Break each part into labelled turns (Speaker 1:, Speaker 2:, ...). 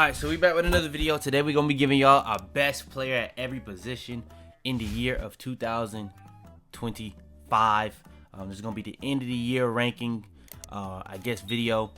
Speaker 1: Alright, so we back with another video. Today we're going to be giving y'all our best player at every position in the year of 2025. This is going to be the end of the year ranking, video.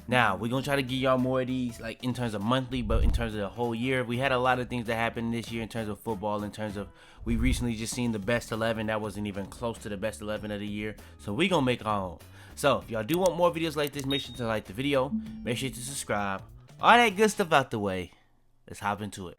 Speaker 1: Now, we're going to try to give y'all more of these, like in terms of monthly, but in terms of the whole year. We had a lot of things that happened this year in terms of football, in terms of, we recently just seen the best 11. That wasn't even close to the best 11 of the year. So we're going to make our own. So, if y'all do want more videos like this, make sure to like the video, make sure to subscribe. All that good stuff out the way. Let's hop into it.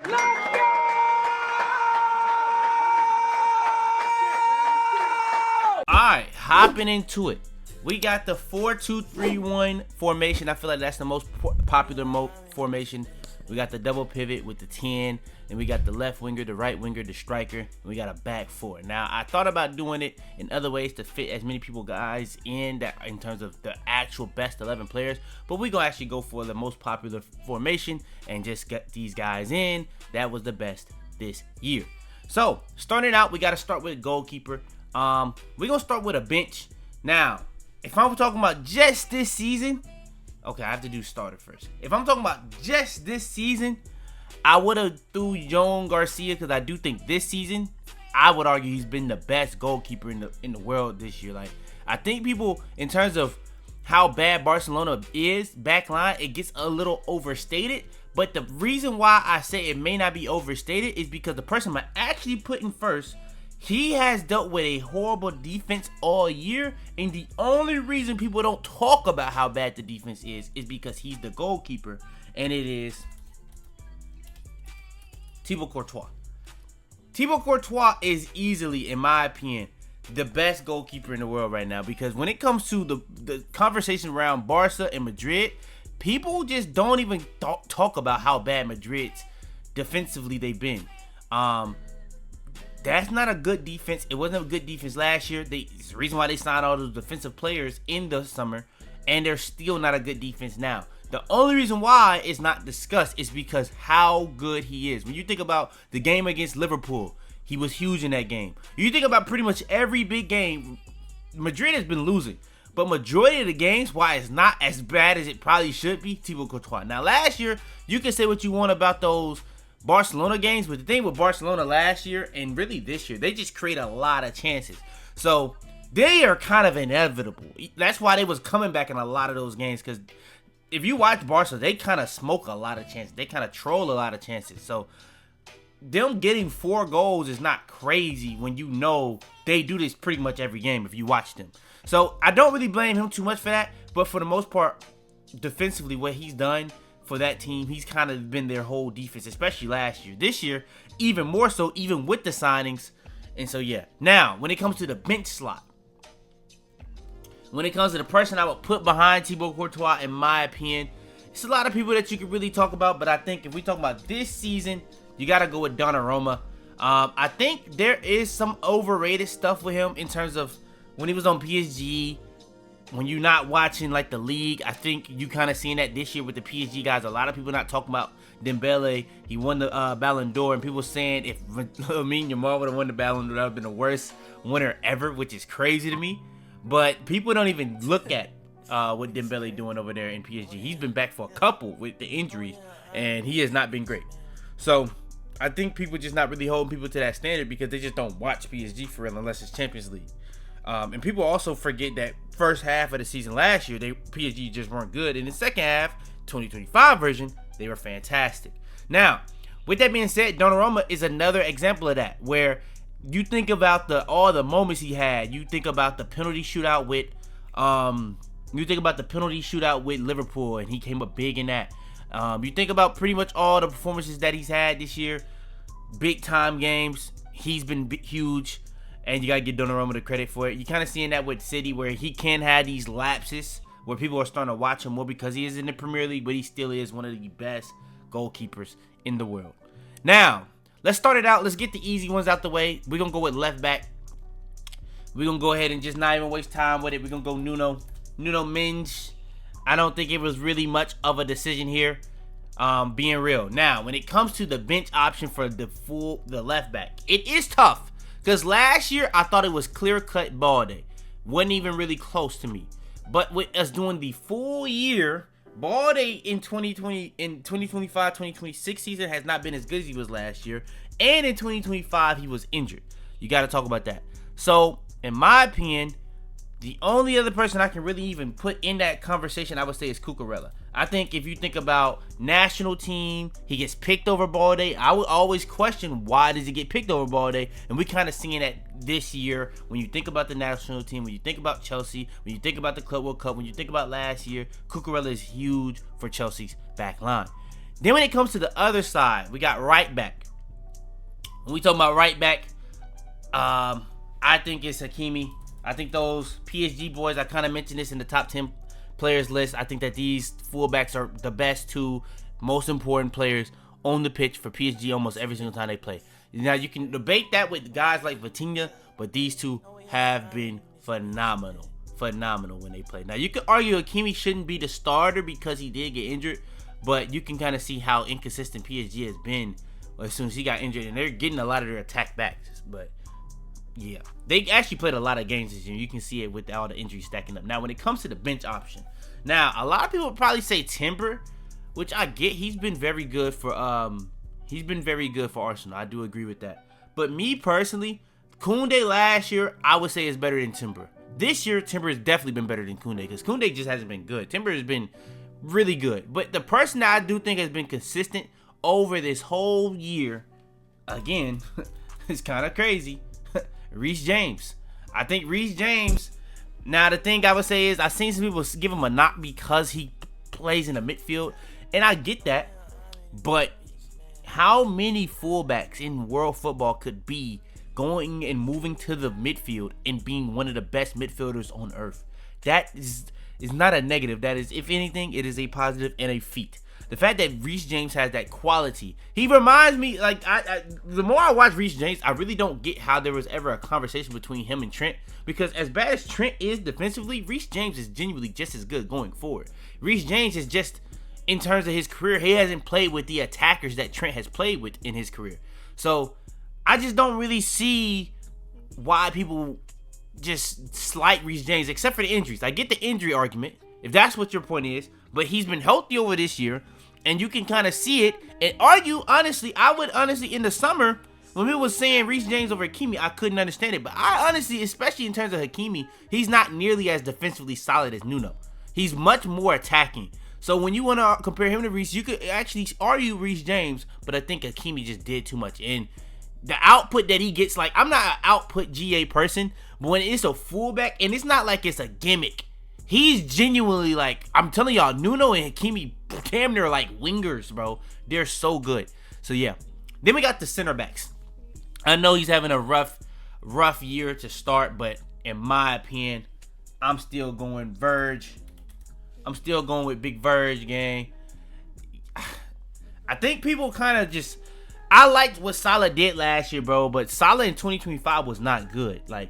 Speaker 1: Alright, hopping into it. We got the 4-2-3-1 formation. I feel like that's the most popular formation. We got the double pivot with the 10. And we got the left winger, the right winger, the striker. And we got a back four. Now, I thought about doing it in other ways to fit as many guys in terms of the actual best 11 players. But we're going to actually go for the most popular formation and just get these guys in. That was the best this year. So, starting out, we got to start with a goalkeeper. We're going to start with a bench. Now, if I'm talking about just this season, okay, I have to do starter first. If I'm talking about just this season, I would have threw Joan Garcia because I do think this season, I would argue he's been the best goalkeeper in the world this year. Like, I think people, in terms of how bad Barcelona is, backline, it gets a little overstated. But the reason why I say it may not be overstated is because the person I'm actually putting first, he has dealt with a horrible defense all year, and the only reason people don't talk about how bad the defense is because he's the goalkeeper, and it is Thibaut Courtois. Thibaut Courtois is easily, in my opinion, the best goalkeeper in the world right now, because when it comes to the conversation around Barca and Madrid, people just don't even talk about how bad Madrid's defensively they've been. That's not a good defense. It wasn't a good defense last year. It's the reason why they signed all those defensive players in the summer, and they're still not a good defense now. The only reason why it's not discussed is because how good he is. When you think about the game against Liverpool, he was huge in that game. You think about pretty much every big game, Madrid has been losing. But majority of the games, why it's not as bad as it probably should be, Thibaut Courtois. Now, last year, you can say what you want about those Barcelona games, but the thing with Barcelona last year and really this year, they just create a lot of chances. So they are kind of inevitable. That's why they was coming back in a lot of those games, because if you watch Barca, they kind of smoke a lot of chances. They kind of troll a lot of chances. So them getting 4 goals is not crazy when you know they do this pretty much every game if you watch them. So I don't really blame him too much for that, but for the most part, defensively, what he's done for that team, he's kind of been their whole defense, especially last year. This year, even more so, even with the signings. And so, yeah. Now, when it comes to the bench slot, when it comes to the person I would put behind Thibaut Courtois, in my opinion, it's a lot of people that you could really talk about, but I think if we talk about this season, you got to go with Donnarumma. I think there is some overrated stuff with him in terms of when he was on PSG. When you're not watching like the league, I think you kind of seeing that this year with the PSG guys. A lot of people not talking about Dembele. He won the Ballon d'Or, and people saying if lamine Yamal would have won the Ballon d'Or, that would have been the worst winner ever, which is crazy to me. But people don't even look at what Dembele doing over there in PSG. He's been back for a couple with the injuries, and he has not been great. So I think people just not really holding people to that standard because they just don't watch PSG for real unless it's Champions League. And people also forget that first half of the season last year, PSG just weren't good. In the second half, 2025 version, they were fantastic. Now, with that being said, Donnarumma is another example of that, where you think about all the moments he had. You think about the penalty shootout with Liverpool, and he came up big in that. You think about pretty much all the performances that he's had this year, big time games. He's been huge. And you got to give Donnarumma the credit for it. You're kind of seeing that with City, where he can have these lapses where people are starting to watch him more because he is in the Premier League, but he still is one of the best goalkeepers in the world. Now, let's start it out. Let's get the easy ones out the way. We're going to go with left back. We're going to go ahead and just not even waste time with it. We're going to go Nuno Mendes. I don't think it was really much of a decision here, being real. Now, when it comes to the bench option for the left back, it is tough. Because last year, I thought it was clear-cut ball day. Wasn't even really close to me. But with us doing the full year Balde in 2025, 2026 season has not been as good as he was last year. And in 2025, he was injured. You got to talk about that. So, in my opinion, the only other person I can really even put in that conversation, I would say, is Cucurella. I think if you think about national team, he gets picked over Balde. I would always question, why does he get picked over Balde? And we kind of seeing that this year when you think about the national team, when you think about Chelsea, when you think about the Club World Cup, when you think about last year, Cucurella is huge for Chelsea's back line. Then when it comes to the other side, we got right back. When we talk about right back, I think it's Hakimi. I think those PSG boys, I kind of mentioned this in the top 10 players list. I think that these fullbacks are the best two most important players on the pitch for PSG almost every single time they play. Now, you can debate that with guys like Vitinha, but these two have been phenomenal when they play. Now, you could argue Hakimi shouldn't be the starter because he did get injured, but you can kind of see how inconsistent PSG has been as soon as he got injured, and they're getting a lot of their attack back. But yeah, they actually played a lot of games this year. You can see it with all the injuries stacking up. Now, when it comes to the bench option, now a lot of people would probably say Timber, which I get. He's been very good for Arsenal. I do agree with that. But me personally, Koundé last year, I would say is better than Timber. This year, Timber has definitely been better than Koundé because Koundé just hasn't been good. Timber has been really good. But the person that I do think has been consistent over this whole year, again, it's kind of crazy. Reece James. I think Reece James. Now, the thing I would say is I've seen some people give him a knock because he plays in the midfield, and I get that. But how many fullbacks in world football could be going and moving to the midfield and being one of the best midfielders on earth? That is not a negative. That is, if anything, it is a positive and a feat. The fact that Reece James has that quality, he reminds me, like, the more I watch Reece James, I really don't get how there was ever a conversation between him and Trent, because as bad as Trent is defensively, Reece James is genuinely just as good going forward. Reece James is just, in terms of his career, he hasn't played with the attackers that Trent has played with in his career. So, I just don't really see why people just slight Reece James, except for the injuries. I get the injury argument, if that's what your point is, but he's been healthy over this year, and you can kind of see it and argue. Honestly, I would honestly, in the summer, when we was saying Reece James over Hakimi, I couldn't understand it. But I honestly, especially in terms of Hakimi, he's not nearly as defensively solid as Nuno. He's much more attacking. So when you want to compare him to Reece, you could actually argue Reece James, but I think Hakimi just did too much. And the output that he gets, like, I'm not an output GA person, but when it's a fullback, and it's not like it's a gimmick, he's genuinely, like, I'm telling y'all, Nuno and Hakimi damn near like wingers, bro. They're so good. So yeah. Then we got the center backs. I know he's having a rough year to start, but in my opinion, I'm still going Verge. I'm still going with Big Verge, gang. I think people kind of just, I liked what Salah did last year, bro, but Salah in 2025 was not good. Like,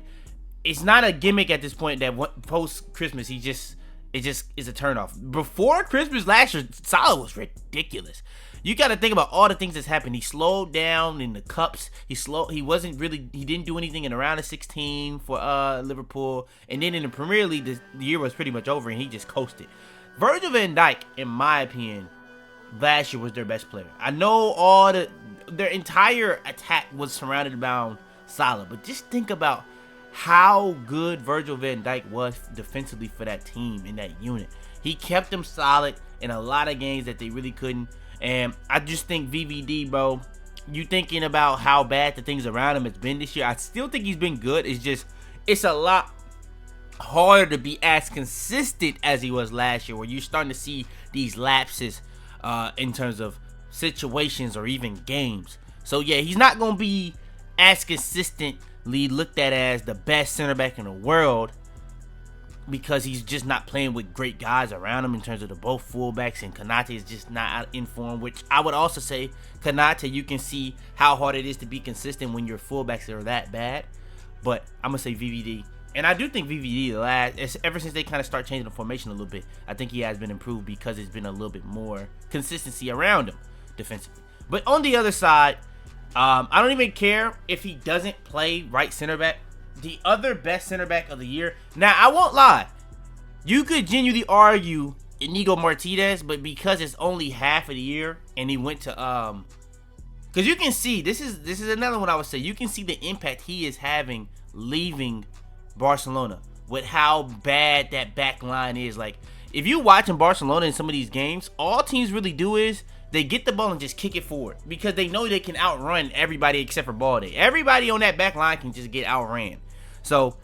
Speaker 1: it's not a gimmick at this point that post Christmas it just is a turnoff. Before Christmas last year, Salah was ridiculous. You got to think about all the things that's happened. He slowed down in the cups. He didn't do anything in the round of 16 for Liverpool, and then in the Premier League, the year was pretty much over, and he just coasted. Virgil van Dijk, in my opinion, last year was their best player. I know their entire attack was surrounded around Salah, but just think about how good Virgil van Dijk was defensively for that team in that unit. He kept them solid in a lot of games that they really couldn't. And I just think VVD, bro, you thinking about how bad the things around him has been this year, I still think he's been good. It's a lot harder to be as consistent as he was last year, where you're starting to see these lapses in terms of situations or even games. So yeah, he's not going to be as consistently looked at as the best center back in the world, because he's just not playing with great guys around him in terms of the both fullbacks, and Konate is just not in form, which I would also say Konate, you can see how hard it is to be consistent when your fullbacks are that bad. But I'm going to say VVD. And I do think VVD, ever since they kind of start changing the formation a little bit, I think he has been improved because it's been a little bit more consistency around him defensively. But on the other side, I don't even care if he doesn't play right center back. The other best center back of the year. Now, I won't lie. You could genuinely argue Inigo Martinez, but because it's only half of the year and he went to because you can see this is another one I would say. You can see the impact he is having leaving Barcelona with how bad that back line is. Like, if you watching Barcelona in some of these games, all teams really do is they get the ball and just kick it forward because they know they can outrun everybody except for Balde. Everybody on that back line can just get outran. So,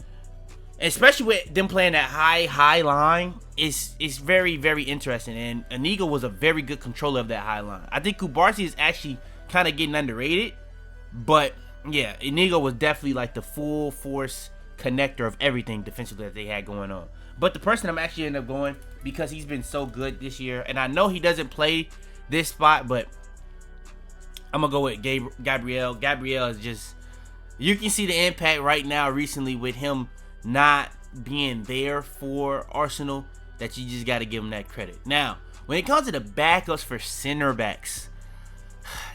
Speaker 1: especially with them playing that high line, it's very, very interesting. And Inigo was a very good controller of that high line. I think Kubarsi is actually kind of getting underrated, but yeah, Inigo was definitely like the full force connector of everything defensively that they had going on. But the person I'm actually ended up going, because he's been so good this year, and I know he doesn't play this spot, but I'm gonna go with Gabriel. Gabriel is just, you can see the impact right now recently with him not being there for Arsenal, that you just got to give him that credit. Now, when it comes to the backups for center backs,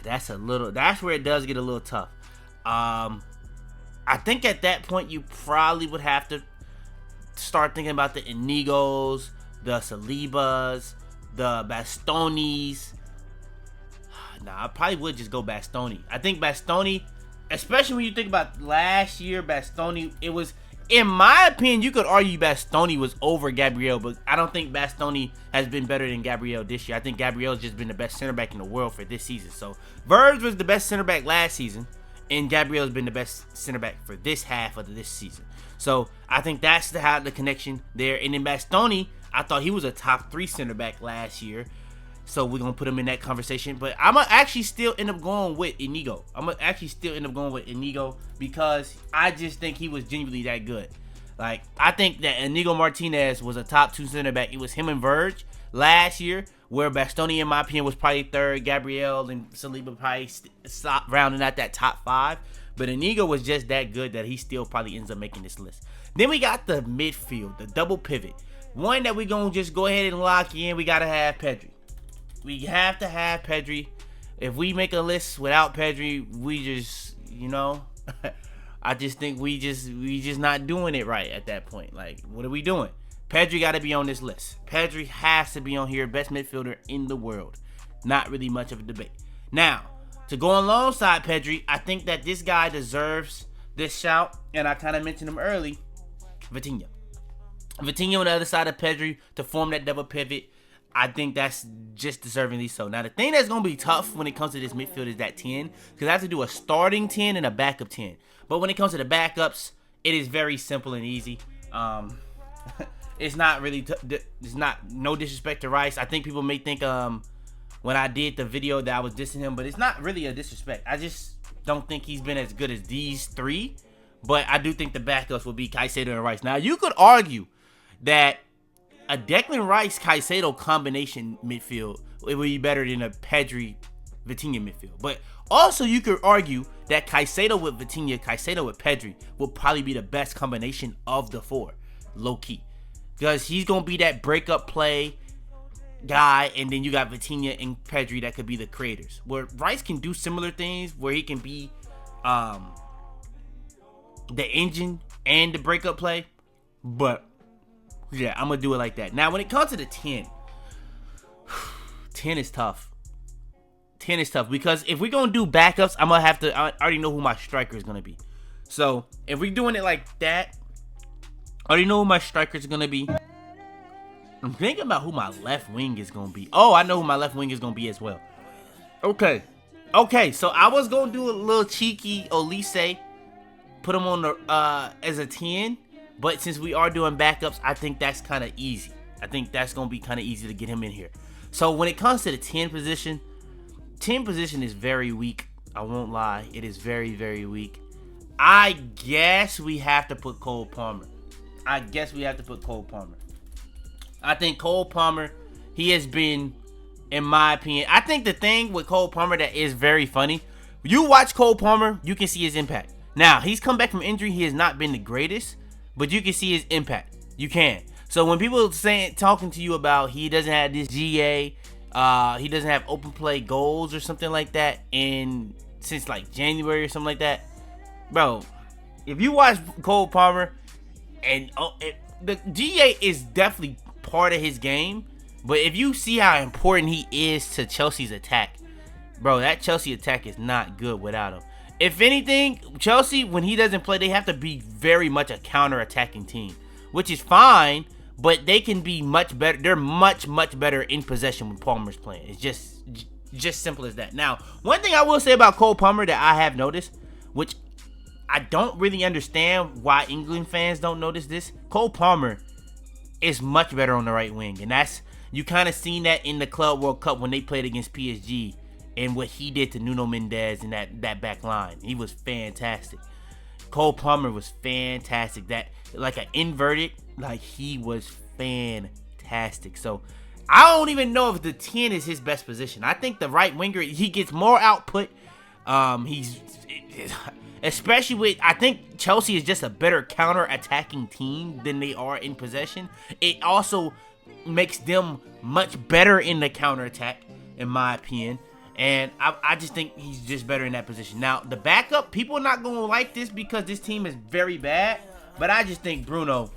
Speaker 1: that's where it does get a little tough. I think at that point you probably would have to start thinking about the Inigos, the Salibas, the Bastonis. Nah, I probably would just go Bastoni. I think Bastoni, especially when you think about last year, Bastoni, it was, in my opinion, you could argue Bastoni was over Gabriel, but I don't think Bastoni has been better than Gabriel this year. I think Gabriel's just been the best center back in the world for this season. So, Verge was the best center back last season, and Gabriel's been the best center back for this half of this season. So, I think that's the connection there. And then Bastoni, I thought he was a top 3 center back last year. So, we're going to put him in that conversation. But I'm going to actually still end up going with Inigo. Because I just think he was genuinely that good. Like, I think that Inigo Martinez was a top 2 center back. It was him and Verge last year, where Bastoni, in my opinion, was probably 3rd. Gabriel and Saliba probably stopped rounding out that top 5. But Inigo was just that good that he still probably ends up making this list. Then we got the midfield, the double pivot. One that we're going to just go ahead and lock in. We got to have Pedri. We have to have Pedri. If we make a list without Pedri, we just, I just think we just not doing it right at that point. Like, what are we doing? Pedri got to be on this list. Pedri has to be on here. Best midfielder in the world. Not really much of a debate. Now, to go alongside Pedri, I think that this guy deserves this shout, and I kind of mentioned him early. Vitinha on the other side of Pedri to form that double pivot. I think that's just deservingly so. Now, the thing that's going to be tough when it comes to this midfield is that 10. Because I have to do a starting 10 and a backup 10. But when it comes to the backups, it is very simple and easy. It's not really, no disrespect to Rice. I think people may think when I did the video that I was dissing him. But it's not really a disrespect. I just don't think he's been as good as these 3. But I do think the backups will be Caicedo and Rice. Now, you could argue that a Declan Rice Caicedo combination midfield, it would be better than a Pedri Vitinha midfield. But also you could argue that Caicedo with Vitinha, Caicedo with Pedri will probably be the best combination of the 4, low key, because he's gonna be that breakup play guy, and then you got Vitinha and Pedri that could be the creators. Where Rice can do similar things, where he can be the engine and the breakup play, but yeah, I'm going to do it like that. Now, when it comes to the 10, 10 is tough. 10 is tough because if we're going to do backups, I'm going to have to, I already know who my striker is going to be. So, if we're doing it like that, I already know who my striker is going to be. I'm thinking about who my left wing is going to be. Oh, I know who my left wing is going to be as well. Okay, so I was going to do a little cheeky Olise, put him on the as a 10. But since we are doing backups, I think that's kind of easy. I think that's going to be kind of easy to get him in here. So when it comes to the 10 position is very weak. I won't lie. It is very, very weak. I guess we have to put Cole Palmer. I think Cole Palmer, he has been, in my opinion, I think the thing with Cole Palmer that is very funny, you watch Cole Palmer, you can see his impact. Now, he's come back from injury. He has not been the greatest, but you can see his impact. You can. So when people talking to you about he doesn't have this GA, he doesn't have open play goals or something like that since like January or something like that, bro, if you watch Cole Palmer, and the GA is definitely part of his game, But if you see how important he is to Chelsea's attack, bro, that Chelsea attack is not good without him. If anything, Chelsea, when he doesn't play, they have to be very much a counter-attacking team, which is fine, but they can be much better. They're much, much better in possession when Palmer's playing. It's just simple as that. Now, one thing I will say about Cole Palmer that I have noticed, which I don't really understand why England fans don't notice this, Cole Palmer is much better on the right wing, and you kind of seen that in the Club World Cup when they played against PSG. And what he did to Nuno Mendes and that back line. He was fantastic. Cole Palmer was fantastic. That, like an inverted, like he was fantastic. So, I don't even know if the 10 is his best position. I think the right winger, he gets more output. Especially with, I think Chelsea is just a better counter-attacking team than they are in possession. It also makes them much better in the counter-attack, in my opinion. And I just think he's just better in that position. Now, the backup, people are not going to like this because this team is very bad. But I just think Bruno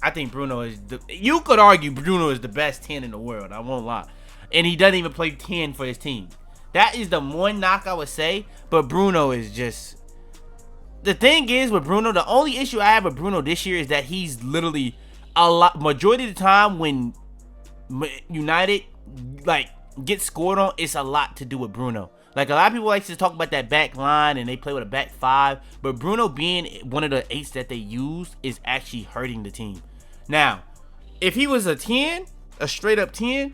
Speaker 1: is you could argue Bruno is the best 10 in the world. I won't lie. And he doesn't even play 10 for his team. That is the one knock I would say. But Bruno is just... The thing is with Bruno, the only issue I have with Bruno this year is that he's literally majority of the time when United, like, get scored on, it's a lot to do with Bruno. Like, a lot of people like to talk about that back line and they play with a back five, but Bruno being one of the 8s that they use is actually hurting the team. Now, if he was a 10, a straight up 10,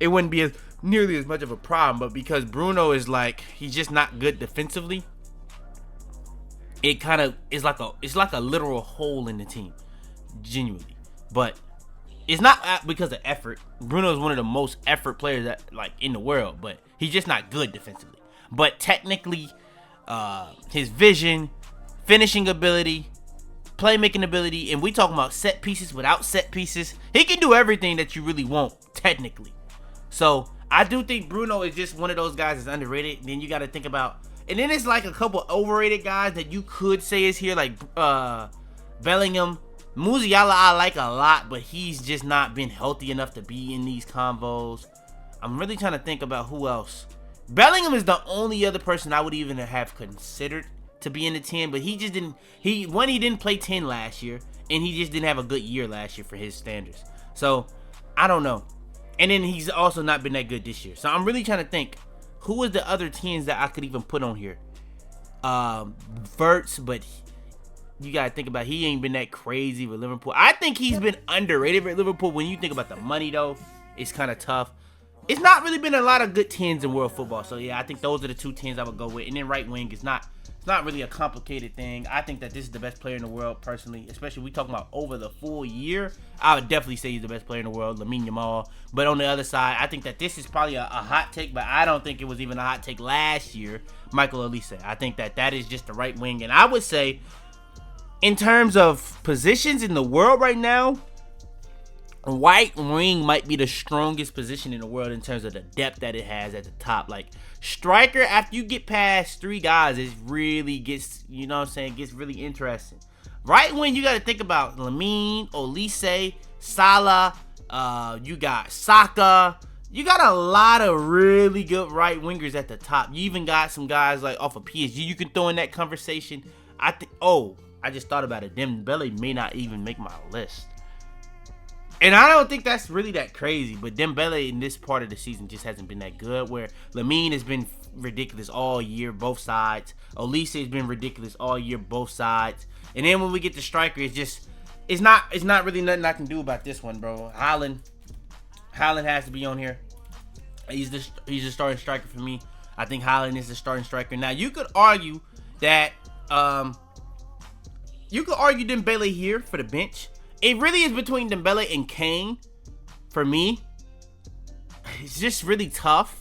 Speaker 1: it wouldn't be nearly as much of a problem, but because Bruno is like, he's just not good defensively, it kind of is like a literal hole in the team, genuinely. But it's not because of effort. Bruno is one of the most effort players that, like, in the world, but he's just not good defensively. But technically, his vision, finishing ability, playmaking ability, and we talking about set pieces without set pieces, he can do everything that you really want, technically. So, I do think Bruno is just one of those guys that's underrated. Then you got to think about, and then it's like a couple overrated guys that you could say is here, like Bellingham. Musiala I like a lot, but he's just not been healthy enough to be in these combos. I'm really trying to think about who else. Bellingham is the only other person I would even have considered to be in the 10, but he just didn't. He didn't play 10 last year, and he just didn't have a good year last year for his standards. So, I don't know. And then he's also not been that good this year. So, I'm really trying to think, who is the other 10s that I could even put on here? Wirtz, but you gotta think about, he ain't been that crazy with Liverpool. I think he's been underrated with Liverpool. When you think about the money, though, it's kind of tough. It's not really been a lot of good 10s in world football. So yeah, I think those are the two 10s I would go with. And then right wing is not really a complicated thing. I think that this is the best player in the world personally, especially we talking about over the full year. I would definitely say he's the best player in the world, Lamine Yamal. But on the other side, I think that this is probably a hot take, but I don't think it was even a hot take last year, Michael Olise. I think that is just the right wing. And I would say, in terms of positions in the world right now, right wing might be the strongest position in the world in terms of the depth that it has at the top. Like, striker, after you get past 3 guys, it really gets, you know what I'm saying, gets really interesting. Right wing, you got to think about Lamine, Olise, Salah, you got Saka. You got a lot of really good right wingers at the top. You even got some guys like off of PSG you can throw in that conversation. I just thought about it. Dembele may not even make my list. And I don't think that's really that crazy. But Dembele in this part of the season just hasn't been that good. Where Lamine has been ridiculous all year, both sides. Olise has been ridiculous all year, both sides. And then when we get to striker, it's not really nothing I can do about this one, bro. Haaland has to be on here. He's the starting striker for me. I think Haaland is the starting striker. Now, you could argue that Dembele here for the bench. It really is between Dembele and Kane for me. It's just really tough.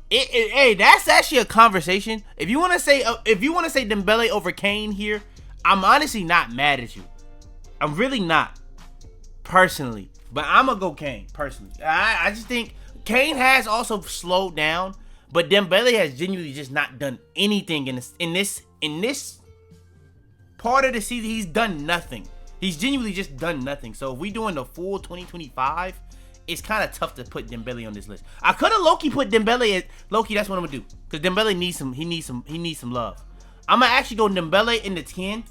Speaker 1: Hey, that's actually a conversation. If you want to say Dembele over Kane here, I'm honestly not mad at you. I'm really not, personally. But I'm gonna go Kane personally. I just think Kane has also slowed down, but Dembele has genuinely just not done anything in this part of the season. He's done nothing. He's genuinely just done nothing. So if we doing the full 2025 it's kind of tough to put Dembele on this list. I could have low-key put Dembele at low-key. That's what I'm gonna do, because Dembele needs some love. I'm gonna actually go Dembele in the 10.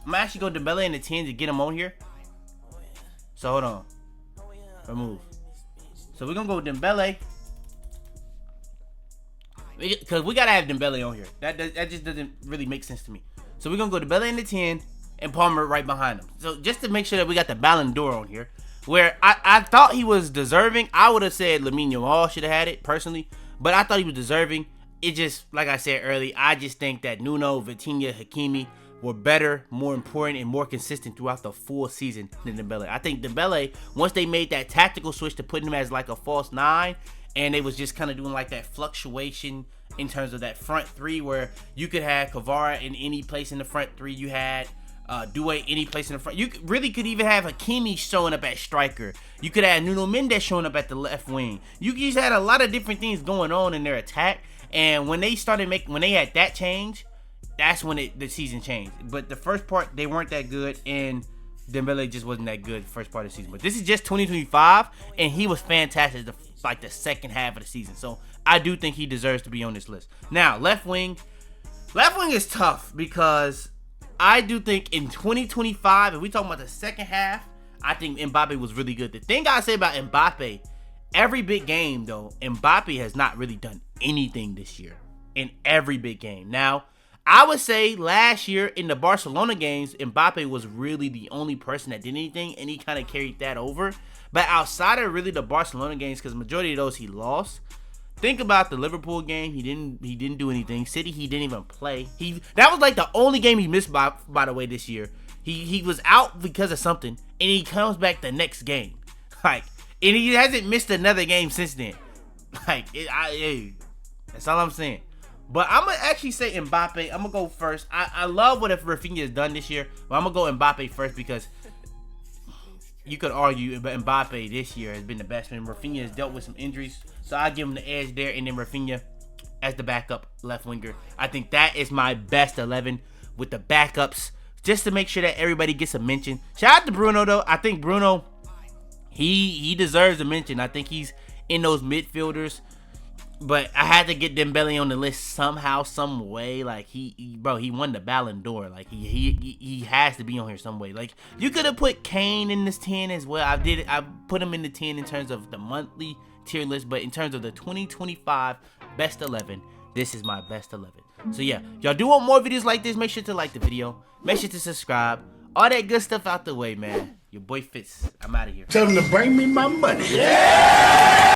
Speaker 1: I'm gonna actually go Dembele in the 10 to get him on here. So hold on, remove. So we're gonna go Dembele, because we gotta have Dembele on here. That just doesn't really make sense to me. So we're gonna go Dembele in the 10 and Palmer right behind him. So just to make sure that we got the Ballon d'Or on here, where I thought he was deserving. I would have said Lamine Yamal should have had it personally, but I thought he was deserving. It just, like I said earlier, I just think that Nuno, Vitinha, Hakimi were better, more important, and more consistent throughout the full season than Dembele. I think Dembele, once they made that tactical switch to putting him as like a false 9, and they was just kind of doing like that fluctuation in terms of that front 3, where you could have Kvara in any place in the front 3. You had Doué any place in the front. You really could even have Hakimi showing up at striker. You could have Nuno Mendes showing up at the left wing. You just had a lot of different things going on in their attack. And when they had that change, that's when the season changed. But the first part, they weren't that good, and Dembele just wasn't that good the first part of the season. But this is just 2025, and he was fantastic the second half of the season. So I do think he deserves to be on this list. Now, left wing is tough, because I do think in 2025, if we talking about the second half, I think Mbappe was really good. The thing I say about Mbappe, every big game though, Mbappe has not really done anything this year in every big game. Now, I would say last year in the Barcelona games, Mbappe was really the only person that did anything, and he kind of carried that over. But outside of really the Barcelona games, because majority of those he lost. Think about the Liverpool game. He didn't do anything. City, he didn't even play. That was like the only game he missed by the way this year. He was out because of something, and he comes back the next game. And he hasn't missed another game since then. That's all I'm saying. But I'm going to actually say Mbappe. I'm going to go first. I love what Rafinha has done this year, but I'm going to go Mbappe first, because you could argue Mbappe this year has been the best man. Rafinha has dealt with some injuries, so I give him the edge there, and then Rafinha as the backup left winger. I think that is my best 11 with the backups, just to make sure that everybody gets a mention. Shout out to Bruno though. I think Bruno, he deserves a mention. I think he's in those midfielders. But I had to get Dembele on the list somehow, some way. Like he won the Ballon d'Or. Like he has to be on here some way. Like you could have put Kane in this 10 as well. I put him in the 10 in terms of the monthly tier list, but in terms of the 2025 best 11, this is my best 11. So yeah, y'all do want more videos like this? Make sure to like the video. Make sure to subscribe. All that good stuff out the way, man. Your boy Fitz. I'm out of here.
Speaker 2: Tell him to bring me my money. Yeah!